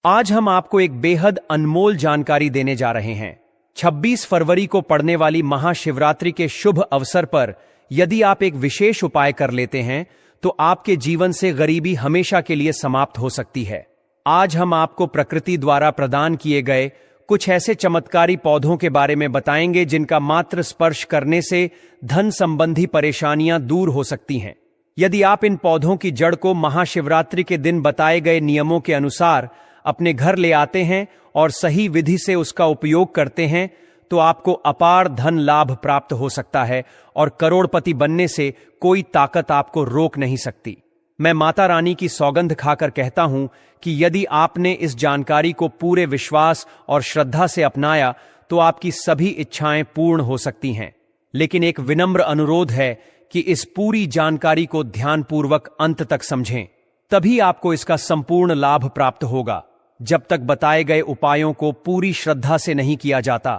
आज हम आपको एक बेहद अनमोल जानकारी देने जा रहे हैं। 26 फरवरी को पड़ने वाली महाशिवरात्रि के शुभ अवसर पर यदि आप एक विशेष उपाय कर लेते हैं तो आपके जीवन से गरीबी हमेशा के लिए समाप्त हो सकती है। आज हम आपको प्रकृति द्वारा प्रदान किए गए कुछ ऐसे चमत्कारी पौधों के बारे में बताएंगे जिनका मात्र स्पर्श करने से धन संबंधी परेशानियां दूर हो सकती हैं। यदि आप इन पौधों की जड़ को महाशिवरात्रि के दिन बताए गए नियमों के अनुसार अपने घर ले आते हैं और सही विधि से उसका उपयोग करते हैं तो आपको अपार धन लाभ प्राप्त हो सकता है और करोड़पति बनने से कोई ताकत आपको रोक नहीं सकती। मैं माता रानी की सौगंध खाकर कहता हूं कि यदि आपने इस जानकारी को पूरे विश्वास और श्रद्धा से अपनाया तो आपकी सभी इच्छाएं पूर्ण हो सकती हैं। लेकिन एक विनम्र अनुरोध है कि इस पूरी जानकारी को ध्यानपूर्वक अंत तक समझें, तभी आपको इसका संपूर्ण लाभ प्राप्त होगा। जब तक बताए गए उपायों को पूरी श्रद्धा से नहीं किया जाता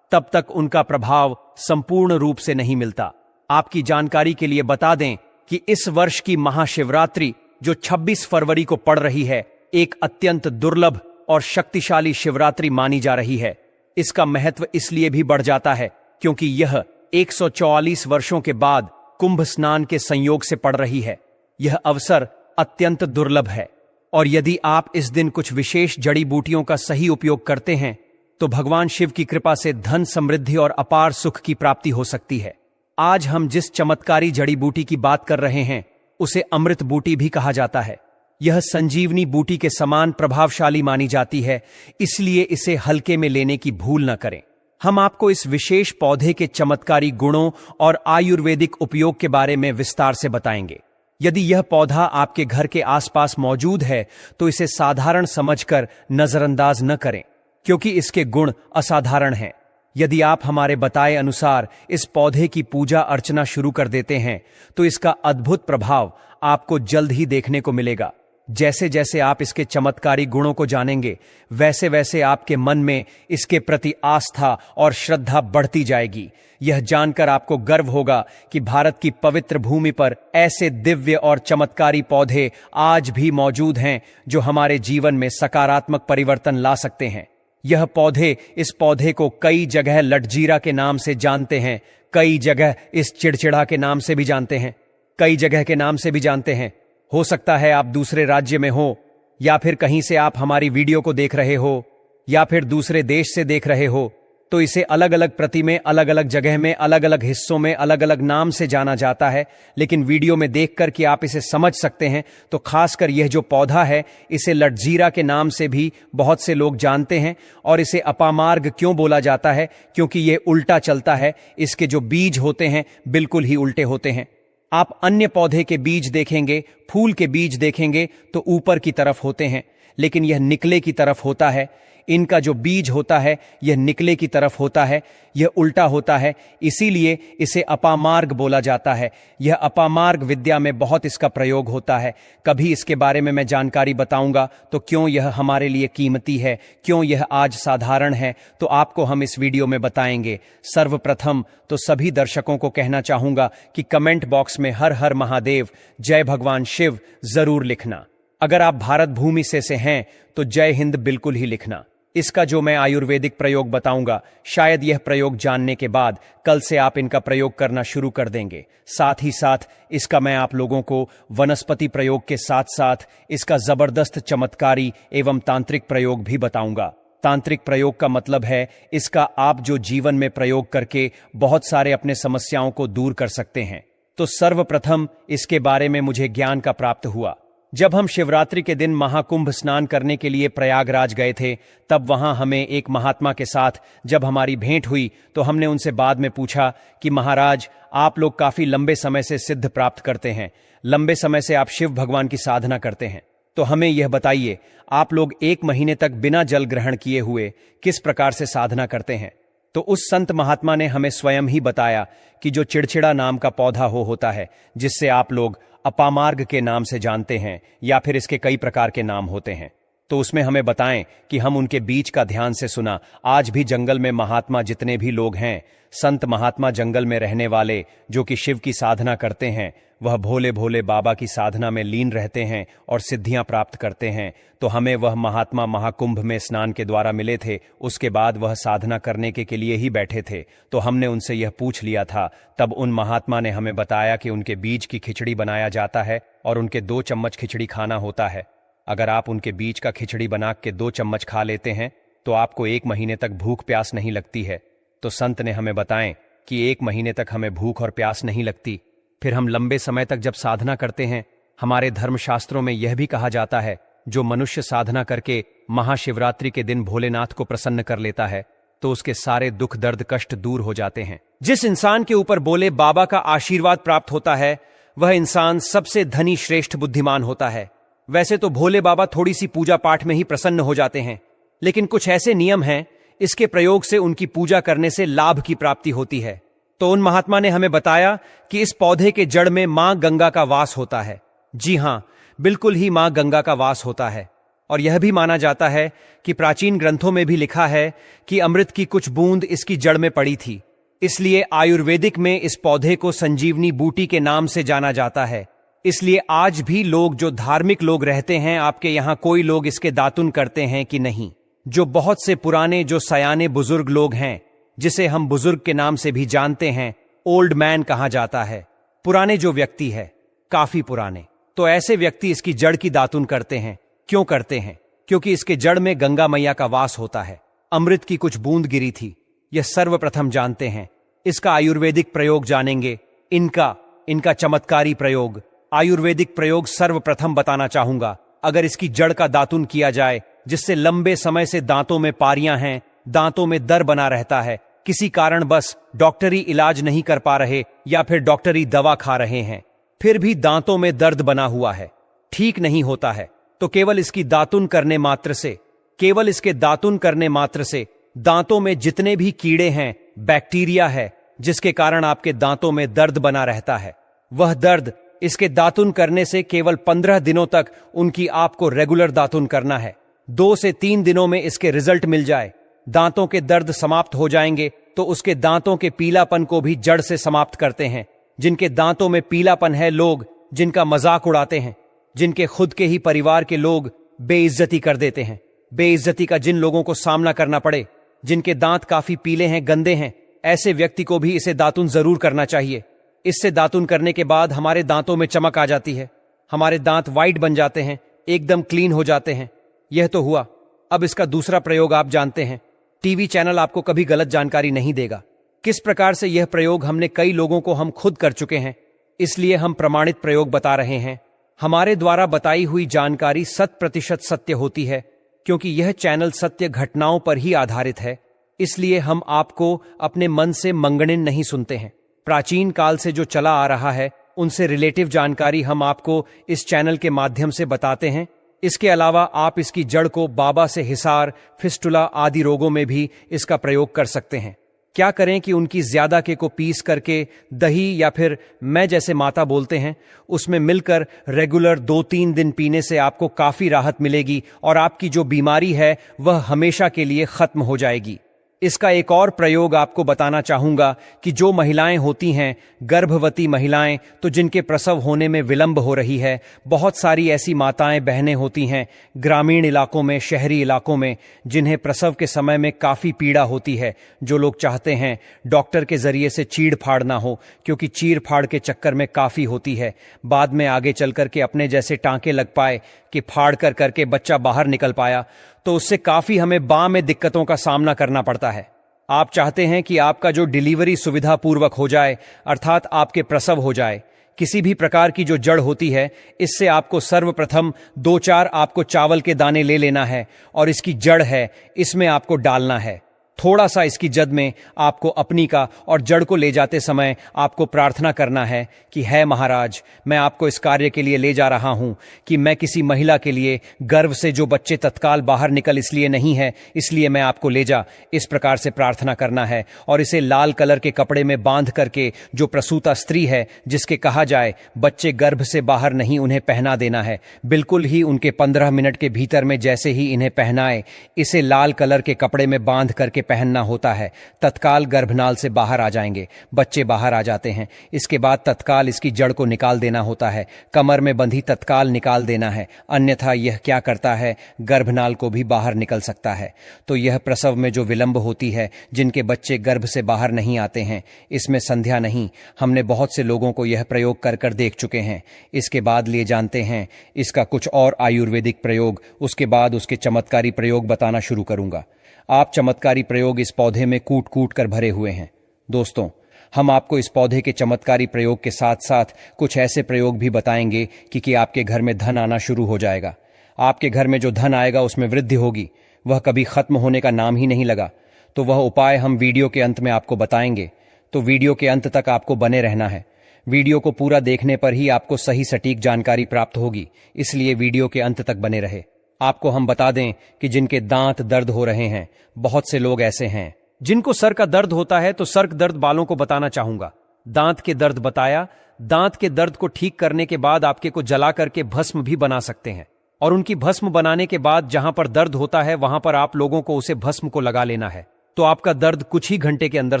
तब तक उनका प्रभाव संपूर्ण रूप से नहीं मिलता। आपकी जानकारी के लिए बता दें कि इस वर्ष की महाशिवरात्रि जो 26 फरवरी को पड़ रही है, एक अत्यंत दुर्लभ और शक्तिशाली शिवरात्रि मानी जा रही है। इसका महत्व इसलिए भी बढ़ जाता है क्योंकि यह 144 वर्षों के बाद कुंभ स्नान के संयोग से पड़ रही है। यह अवसर अत्यंत दुर्लभ है और यदि आप इस दिन कुछ विशेष जड़ी बूटियों का सही उपयोग करते हैं तो भगवान शिव की कृपा से धन समृद्धि और अपार सुख की प्राप्ति हो सकती है। आज हम जिस चमत्कारी जड़ी बूटी की बात कर रहे हैं उसे अमृत बूटी भी कहा जाता है। यह संजीवनी बूटी के समान प्रभावशाली मानी जाती है, इसलिए इसे हल्के में लेने की भूल न करें। हम आपको इस विशेष पौधे के चमत्कारी गुणों और आयुर्वेदिक उपयोग के बारे में विस्तार से बताएंगे। यदि यह पौधा आपके घर के आसपास मौजूद है तो इसे साधारण समझकर नजरअंदाज न करें क्योंकि इसके गुण असाधारण हैं। यदि आप हमारे बताए अनुसार इस पौधे की पूजा अर्चना शुरू कर देते हैं तो इसका अद्भुत प्रभाव आपको जल्द ही देखने को मिलेगा। जैसे जैसे आप इसके चमत्कारी गुणों को जानेंगे वैसे वैसे आपके मन में इसके प्रति आस्था और श्रद्धा बढ़ती जाएगी। यह जानकर आपको गर्व होगा कि भारत की पवित्र भूमि पर ऐसे दिव्य और चमत्कारी पौधे आज भी मौजूद हैं जो हमारे जीवन में सकारात्मक परिवर्तन ला सकते हैं। यह पौधे इस पौधे को कई जगह लटजीरा के नाम से जानते हैं, कई जगह इस चिड़चिड़ा के नाम से भी जानते हैं, कई जगह के नाम से भी जानते हैं। हो सकता है आप दूसरे राज्य में हो या फिर कहीं से आप हमारी वीडियो को देख रहे हो या फिर दूसरे देश से देख रहे हो तो इसे अलग अलग प्रति में अलग अलग जगह में अलग अलग हिस्सों में अलग अलग नाम से जाना जाता है। लेकिन वीडियो में देखकर कि आप इसे समझ सकते हैं तो खासकर यह जो पौधा है इसे लटजीरा के नाम से भी बहुत से लोग जानते हैं। और इसे अपामार्ग क्यों बोला जाता है? क्योंकि यह उल्टा चलता है। इसके जो बीज होते हैं बिल्कुल ही उल्टे होते हैं। आप अन्य पौधे के बीज देखेंगे, फूल के बीज देखेंगे तो ऊपर की तरफ होते हैं, लेकिन यह निकले की तरफ होता है। इनका जो बीज होता है यह निकले की तरफ होता है, यह उल्टा होता है, इसीलिए इसे अपामार्ग बोला जाता है। यह अपामार्ग विद्या में बहुत इसका प्रयोग होता है। कभी इसके बारे में मैं जानकारी बताऊंगा तो क्यों यह हमारे लिए कीमती है, क्यों यह आज साधारण है, तो आपको हम इस वीडियो में बताएंगे। सर्वप्रथम तो सभी दर्शकों को कहना चाहूंगा कि कमेंट बॉक्स में हर हर महादेव, जय भगवान शिव जरूर लिखना। अगर आप भारत भूमि से हैं तो जय हिंद बिल्कुल ही लिखना। इसका जो मैं आयुर्वेदिक प्रयोग बताऊंगा शायद यह प्रयोग जानने के बाद कल से आप इनका प्रयोग करना शुरू कर देंगे। साथ ही साथ इसका मैं आप लोगों को वनस्पति प्रयोग के साथ साथ इसका जबरदस्त चमत्कारी एवं तांत्रिक प्रयोग भी बताऊंगा। तांत्रिक प्रयोग का मतलब है इसका आप जो जीवन में प्रयोग करके बहुत सारे अपने समस्याओं को दूर कर सकते हैं। तो सर्वप्रथम इसके बारे में मुझे ज्ञान का प्राप्त हुआ जब हम शिवरात्रि के दिन महाकुंभ स्नान करने के लिए प्रयागराज गए थे। तब वहां हमें एक महात्मा के साथ जब हमारी भेंट हुई तो हमने उनसे बाद में पूछा कि महाराज, आप लोग काफी लंबे समय से सिद्ध प्राप्त करते हैं, लंबे समय से आप शिव भगवान की साधना करते हैं, तो हमें यह बताइए आप लोग 1 महीने तक बिना जल ग्रहण किए हुए किस प्रकार से साधना करते हैं। तो उस संत महात्मा ने हमें स्वयं ही बताया कि जो चिड़चिड़ा नाम का पौधा होता है, जिससे आप लोग अपामार्ग के नाम से जानते हैं या फिर इसके कई प्रकार के नाम होते हैं, तो उसमें हमें बताएं कि हम उनके बीच का ध्यान से सुना। आज भी जंगल में महात्मा जितने भी लोग हैं, संत महात्मा जंगल में रहने वाले जो कि शिव की साधना करते हैं, वह भोले भोले बाबा की साधना में लीन रहते हैं और सिद्धियां प्राप्त करते हैं। तो हमें वह महात्मा महाकुंभ में स्नान के द्वारा मिले थे। उसके बाद वह साधना करने के लिए ही बैठे थे, तो हमने उनसे यह पूछ लिया था। तब उन महात्मा ने हमें बताया कि उनके बीज की खिचड़ी बनाया जाता है और उनके 2 चम्मच खिचड़ी खाना होता है। अगर आप उनके बीज का खिचड़ी बना के 2 चम्मच खा लेते हैं तो आपको 1 महीने तक भूख प्यास नहीं लगती है। तो संत ने हमें बताएं कि 1 महीने तक हमें भूख और प्यास नहीं लगती। फिर हम लंबे समय तक जब साधना करते हैं, हमारे धर्मशास्त्रों में यह भी कहा जाता है, जो मनुष्य साधना करके महाशिवरात्रि के दिन भोलेनाथ को प्रसन्न कर लेता है तो उसके सारे दुख दर्द कष्ट दूर हो जाते हैं। जिस इंसान के ऊपर बोले बाबा का आशीर्वाद प्राप्त होता है, वह इंसान सबसे धनी श्रेष्ठ बुद्धिमान होता है। वैसे तो भोले बाबा थोड़ी सी पूजा पाठ में ही प्रसन्न हो जाते हैं, लेकिन कुछ ऐसे नियम हैं, इसके प्रयोग से उनकी पूजा करने से लाभ की प्राप्ति होती है। तो उन महात्मा ने हमें बताया कि इस पौधे के जड़ में मां गंगा का वास होता है। जी हां, बिल्कुल ही मां गंगा का वास होता है। और यह भी माना जाता है कि प्राचीन ग्रंथों में भी लिखा है कि अमृत की कुछ बूंद इसकी जड़ में पड़ी थी। इसलिए आयुर्वेदिक में इस पौधे को संजीवनी बूटी के नाम से जाना जाता है। इसलिए आज भी लोग, जो धार्मिक लोग रहते हैं, आपके यहां कोई लोग इसके दातुन करते हैं कि नहीं? जो बहुत से पुराने, जो सयाने बुजुर्ग लोग हैं, जिसे हम बुजुर्ग के नाम से भी जानते हैं, ओल्ड मैन कहा जाता है, पुराने जो व्यक्ति है, काफी पुराने, तो ऐसे व्यक्ति इसकी जड़ की दातुन करते हैं। क्यों करते हैं? क्योंकि इसके जड़ में गंगा मैया का वास होता है। अमृत की कुछ बूंद गिरी थी, यह सर्वप्रथम जानते हैं। इसका आयुर्वेदिक प्रयोग जानेंगे। इनका चमत्कारी प्रयोग, आयुर्वेदिक प्रयोग सर्वप्रथम बताना चाहूंगा। अगर इसकी जड़ का दातुन किया जाए, जिससे लंबे समय से दांतों में पारियां हैं, दांतों में दर्द बना रहता है, किसी कारण बस डॉक्टरी इलाज नहीं कर पा रहे या फिर डॉक्टरी दवा खा रहे हैं, फिर भी दांतों में दर्द बना हुआ है, ठीक नहीं होता है, तो केवल इसकी दातुन करने मात्र से, केवल इसके दातुन करने मात्र से दांतों में जितने भी कीड़े हैं, बैक्टीरिया है, जिसके कारण आपके दांतों में दर्द बना रहता है, वह दर्द इसके दातुन करने से केवल 15 दिनों तक उनकी आपको रेगुलर दातुन करना है। 2 से 3 दिनों में इसके रिजल्ट मिल जाए, दांतों के दर्द समाप्त हो जाएंगे, तो उसके दांतों के पीलापन को भी जड़ से समाप्त करते हैं। जिनके दांतों में पीलापन है, लोग जिनका मजाक उड़ाते हैं, जिनके खुद के ही परिवार के लोग बेइज्जती कर देते हैं, बेइज्जती का जिन लोगों को सामना करना पड़े, जिनके दांत काफी पीले हैं, गंदे हैं, ऐसे व्यक्ति को भी इसे दातुन जरूर करना चाहिए। इससे दातुन करने के बाद हमारे दांतों में चमक आ जाती है, हमारे दांत वाइट बन जाते हैं, एकदम क्लीन हो जाते हैं। यह तो हुआ। अब इसका दूसरा प्रयोग आप जानते हैं। टीवी चैनल आपको कभी गलत जानकारी नहीं देगा। किस प्रकार से यह प्रयोग हमने कई लोगों को हम खुद कर चुके हैं, इसलिए हम प्रमाणित प्रयोग बता रहे हैं। हमारे द्वारा बताई हुई जानकारी 100% सत्य होती है, क्योंकि यह चैनल सत्य घटनाओं पर ही आधारित है। इसलिए हम आपको अपने मन से मंगणिन नहीं सुनते हैं। प्राचीन काल से जो चला आ रहा है, उनसे रिलेटिव जानकारी हम आपको इस चैनल के माध्यम से बताते हैं। इसके अलावा आप इसकी जड़ को बाबा से हिसार, फिस्टुला आदि रोगों में भी इसका प्रयोग कर सकते हैं। क्या करें कि उनकी ज्यादा के को पीस करके दही या फिर मैं जैसे माता बोलते हैं, उसमें मिलकर रेगुलर 2-3 दिन पीने से आपको काफी राहत मिलेगी और आपकी जो बीमारी है वह हमेशा के लिए खत्म हो जाएगी। इसका एक और प्रयोग आपको बताना चाहूंगा कि जो महिलाएं होती हैं, गर्भवती महिलाएं, तो जिनके प्रसव होने में विलंब हो रही है, बहुत सारी ऐसी माताएं बहनें होती हैं ग्रामीण इलाकों में, शहरी इलाकों में, जिन्हें प्रसव के समय में काफी पीड़ा होती है। जो लोग चाहते हैं डॉक्टर के जरिए से चीड़ फाड़ ना हो, क्योंकि चीड़ फाड़ के चक्कर में काफी होती है, बाद में आगे चल करके अपने जैसे टांके लग पाए कि फाड़ कर करके बच्चा बाहर निकल पाया, तो उससे काफी हमें बाँ में दिक्कतों का सामना करना पड़ता है। आप चाहते हैं कि आपका जो डिलीवरी सुविधा पूर्वक हो जाए, अर्थात आपके प्रसव हो जाए। किसी भी प्रकार की जो जड़ होती है, इससे आपको सर्वप्रथम 2-4 आपको चावल के दाने ले लेना है और इसकी जड़ है, इसमें आपको डालना है। थोड़ा सा इसकी जद में आपको अपनी का और जड़ को ले जाते समय आपको प्रार्थना करना है कि है महाराज, मैं आपको इस कार्य के लिए ले जा रहा हूं कि मैं किसी महिला के लिए गर्भ से जो बच्चे तत्काल बाहर निकल इसलिए नहीं है, इसलिए मैं आपको ले जा, इस प्रकार से प्रार्थना करना है। और इसे लाल कलर के कपड़े में बांध करके जो प्रसूता स्त्री है, जिसके कहा जाए बच्चे गर्भ से बाहर नहीं, उन्हें पहना देना है। बिल्कुल ही उनके 15 मिनट के भीतर में जैसे ही इन्हें पहनाए, इसे लाल कलर के कपड़े में बांध करके पहनना होता है। तत्काल गर्भनाल से बाहर आ जाएंगे, बच्चे बाहर आ जाते हैं। इसके बाद तत्काल इसकी जड़ को निकाल देना होता है, कमर में बंधी तत्काल निकाल देना है, अन्यथा यह क्या करता है, गर्भनाल को भी बाहर निकल सकता है। तो यह प्रसव में जो विलंब होती है, जिनके बच्चे गर्भ से बाहर नहीं आते हैं, इसमें संध्या नहीं। हमने बहुत से लोगों को यह प्रयोग कर कर देख चुके हैं। इसके बाद लिए जानते हैं इसका कुछ और आयुर्वेदिक प्रयोग, उसके बाद उसके चमत्कारी प्रयोग बताना शुरू करूंगा। आप चमत्कारी प्रयोग इस पौधे में कूट कूट कर भरे हुए हैं। दोस्तों, हम आपको इस पौधे के चमत्कारी प्रयोग के साथ साथ कुछ ऐसे प्रयोग भी बताएंगे कि आपके घर में धन आना शुरू हो जाएगा। आपके घर में जो धन आएगा उसमें वृद्धि होगी, वह कभी खत्म होने का नाम ही नहीं लगा। तो वह उपाय हम वीडियो के अंत में आपको बताएंगे, तो वीडियो के अंत तक आपको बने रहना है। वीडियो को पूरा देखने पर ही आपको सही सटीक जानकारी प्राप्त होगी, इसलिए वीडियो के अंत तक बने रहे। आपको हम बता दें कि जिनके दांत दर्द हो रहे हैं, बहुत से लोग ऐसे हैं जिनको सर का दर्द होता है, तो सर दर्द वालों को बताना चाहूंगा। दांत के दर्द बताया, दांत के दर्द को ठीक करने के बाद आपके को जला करके भस्म भी बना सकते हैं, और उनकी भस्म बनाने के बाद जहां पर दर्द होता है वहां पर आप लोगों को उसे भस्म को लगा लेना है, तो आपका दर्द कुछ ही घंटे के अंदर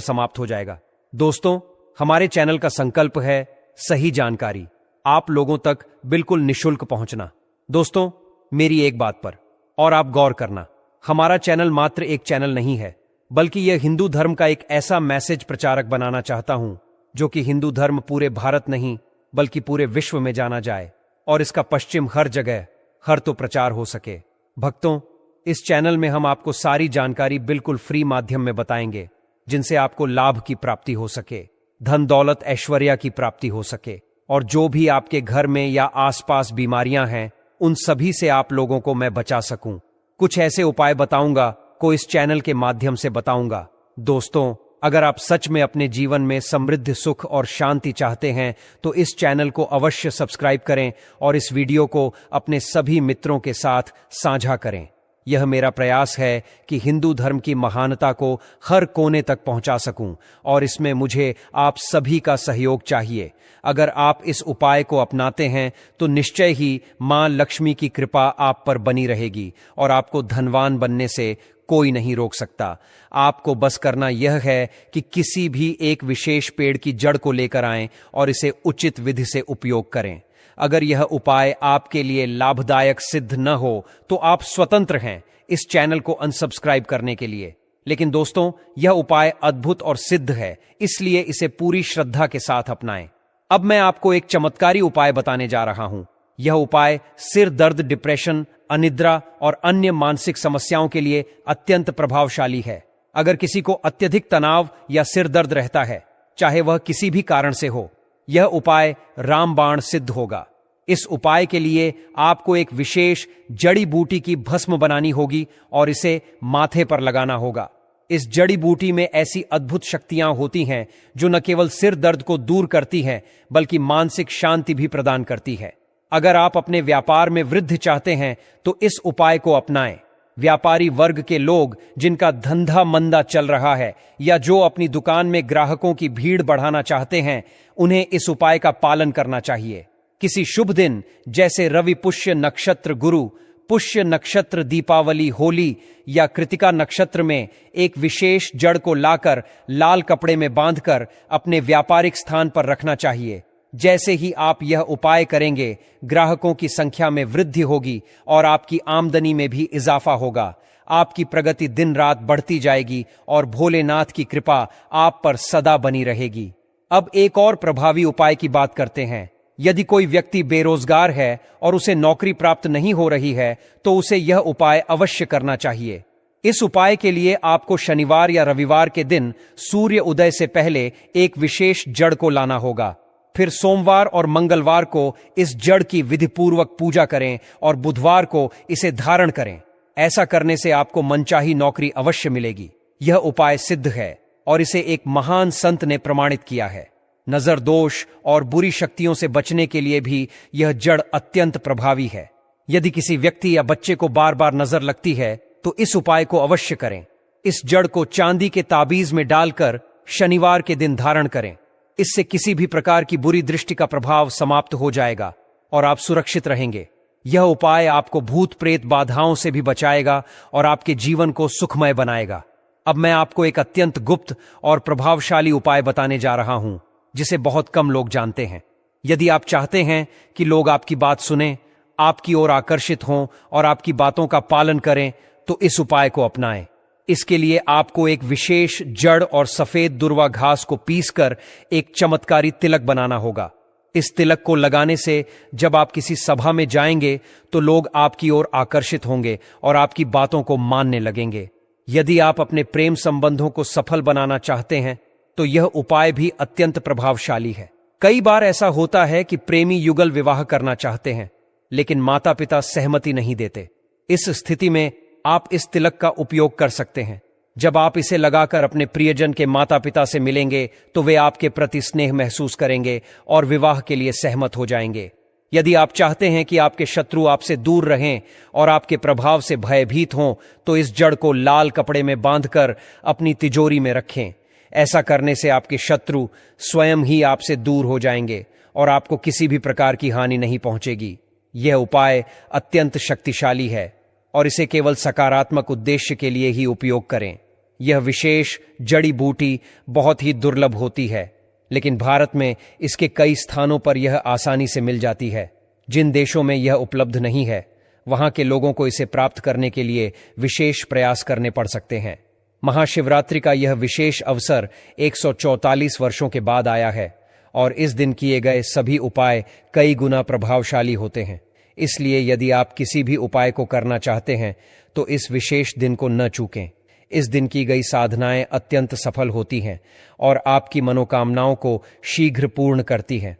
समाप्त हो जाएगा। दोस्तों, हमारे चैनल का संकल्प है सही जानकारी आप लोगों तक बिल्कुल निशुल्क पहुंचना। दोस्तों, मेरी एक बात पर और आप गौर करना, हमारा चैनल मात्र एक चैनल नहीं है, बल्कि यह हिंदू धर्म का एक ऐसा मैसेज प्रचारक बनाना चाहता हूं जो कि हिंदू धर्म पूरे भारत नहीं बल्कि पूरे विश्व में जाना जाए और इसका पश्चिम हर जगह हर तो प्रचार हो सके। भक्तों, इस चैनल में हम आपको सारी जानकारी बिल्कुल फ्री माध्यम में बताएंगे, जिनसे आपको लाभ की प्राप्ति हो सके, धन दौलत ऐश्वर्या की प्राप्ति हो सके, और जो भी आपके घर में या आसपास बीमारियां हैं उन सभी से आप लोगों को मैं बचा सकूं। कुछ ऐसे उपाय बताऊंगा को इस चैनल के माध्यम से बताऊंगा। दोस्तों, अगर आप सच में अपने जीवन में समृद्ध सुख और शांति चाहते हैं तो इस चैनल को अवश्य सब्सक्राइब करें और इस वीडियो को अपने सभी मित्रों के साथ साझा करें। यह मेरा प्रयास है कि हिंदू धर्म की महानता को हर कोने तक पहुंचा सकूं, और इसमें मुझे आप सभी का सहयोग चाहिए। अगर आप इस उपाय को अपनाते हैं तो निश्चय ही मां लक्ष्मी की कृपा आप पर बनी रहेगी और आपको धनवान बनने से कोई नहीं रोक सकता। आपको बस करना यह है कि किसी भी एक विशेष पेड़ की जड़ को लेकर आएं और इसे उचित विधि से उपयोग करें। अगर यह उपाय आपके लिए लाभदायक सिद्ध न हो तो आप स्वतंत्र हैं इस चैनल को अनसब्सक्राइब करने के लिए। लेकिन दोस्तों, यह उपाय अद्भुत और सिद्ध है, इसलिए इसे पूरी श्रद्धा के साथ अपनाएं। अब मैं आपको एक चमत्कारी उपाय बताने जा रहा हूं। यह उपाय सिर दर्द, डिप्रेशन, अनिद्रा और अन्य मानसिक समस्याओं के लिए अत्यंत प्रभावशाली है। अगर किसी को अत्यधिक तनाव या सिर दर्द रहता है, चाहे वह किसी भी कारण से हो, यह उपाय रामबाण सिद्ध होगा। इस उपाय के लिए आपको एक विशेष जड़ी बूटी की भस्म बनानी होगी और इसे माथे पर लगाना होगा। इस जड़ी बूटी में ऐसी अद्भुत शक्तियां होती हैं जो न केवल सिर दर्द को दूर करती हैं बल्कि मानसिक शांति भी प्रदान करती है। अगर आप अपने व्यापार में वृद्धि चाहते हैं तो इस उपाय को अपनाएं। व्यापारी वर्ग के लोग जिनका धंधा मंदा चल रहा है या जो अपनी दुकान में ग्राहकों की भीड़ बढ़ाना चाहते हैं, उन्हें इस उपाय का पालन करना चाहिए। किसी शुभ दिन जैसे रवि पुष्य नक्षत्र गुरु, पुष्य नक्षत्र दीपावली, होली या कृतिका नक्षत्र में एक विशेष जड़ को लाकर लाल कपड़े में बांधकर अपने व्यापारिक स्थान पर रखना चाहिए। जैसे ही आप यह उपाय करेंगे, ग्राहकों की संख्या में वृद्धि होगी और आपकी आमदनी में भी इजाफा होगा। आपकी प्रगति दिन रात बढ़ती जाएगी और भोलेनाथ की कृपा आप पर सदा बनी रहेगी। अब एक और प्रभावी उपाय की बात करते हैं। यदि कोई व्यक्ति बेरोजगार है और उसे नौकरी प्राप्त नहीं हो रही है तो उसे यह उपाय अवश्य करना चाहिए। इस उपाय के लिए आपको शनिवार या रविवार के दिन सूर्य उदय से पहले एक विशेष जड़ को लाना होगा। फिर सोमवार और मंगलवार को इस जड़ की विधिपूर्वक पूजा करें और बुधवार को इसे धारण करें। ऐसा करने से आपको मनचाही नौकरी अवश्य मिलेगी। यह उपाय सिद्ध है और इसे एक महान संत ने प्रमाणित किया है। नजर दोष और बुरी शक्तियों से बचने के लिए भी यह जड़ अत्यंत प्रभावी है। यदि किसी व्यक्ति या बच्चे को बार बार नजर लगती है तो इस उपाय को अवश्य करें। इस जड़ को चांदी के ताबीज में डालकर शनिवार के दिन धारण करें। इससे किसी भी प्रकार की बुरी दृष्टि का प्रभाव समाप्त हो जाएगा और आप सुरक्षित रहेंगे। यह उपाय आपको भूत प्रेत बाधाओं से भी बचाएगा और आपके जीवन को सुखमय बनाएगा। अब मैं आपको एक अत्यंत गुप्त और प्रभावशाली उपाय बताने जा रहा हूं, जिसे बहुत कम लोग जानते हैं। यदि आप चाहते हैं कि लोग आपकी बात सुनें, आपकी ओर आकर्षित हों और आपकी बातों का पालन करें, तो इस उपाय को अपनाएं। इसके लिए आपको एक विशेष जड़ और सफेद दुर्वा घास को पीसकर एक चमत्कारी तिलक बनाना होगा। इस तिलक को लगाने से जब आप किसी सभा में जाएंगे तो लोग आपकी ओर आकर्षित होंगे और आपकी बातों को मानने लगेंगे। यदि आप अपने प्रेम संबंधों को सफल बनाना चाहते हैं तो यह उपाय भी अत्यंत प्रभावशाली है। कई बार ऐसा होता है कि प्रेमी युगल विवाह करना चाहते हैं, लेकिन माता पिता सहमति नहीं देते। इस स्थिति में आप इस तिलक का उपयोग कर सकते हैं। जब आप इसे लगाकर अपने प्रियजन के माता पिता से मिलेंगे तो वे आपके प्रति स्नेह महसूस करेंगे और विवाह के लिए सहमत हो जाएंगे। यदि आप चाहते हैं कि आपके शत्रु आपसे दूर रहें और आपके प्रभाव से भयभीत हों, तो इस जड़ को लाल कपड़े में बांधकर अपनी तिजोरी में रखें। ऐसा करने से आपके शत्रु स्वयं ही आपसे दूर हो जाएंगे और आपको किसी भी प्रकार की हानि नहीं पहुंचेगी। यह उपाय अत्यंत शक्तिशाली है और इसे केवल सकारात्मक उद्देश्य के लिए ही उपयोग करें। यह विशेष जड़ी बूटी बहुत ही दुर्लभ होती है, लेकिन भारत में इसके कई स्थानों पर यह आसानी से मिल जाती है। जिन देशों में यह उपलब्ध नहीं है, वहां के लोगों को इसे प्राप्त करने के लिए विशेष प्रयास करने पड़ सकते हैं। महाशिवरात्रि का यह विशेष अवसर 144 वर्षों के बाद आया है और इस दिन किए गए सभी उपाय कई गुना प्रभावशाली होते हैं। इसलिए यदि आप किसी भी उपाय को करना चाहते हैं तो इस विशेष दिन को न चूकें। इस दिन की गई साधनाएं अत्यंत सफल होती हैं और आपकी मनोकामनाओं को शीघ्र पूर्ण करती हैं।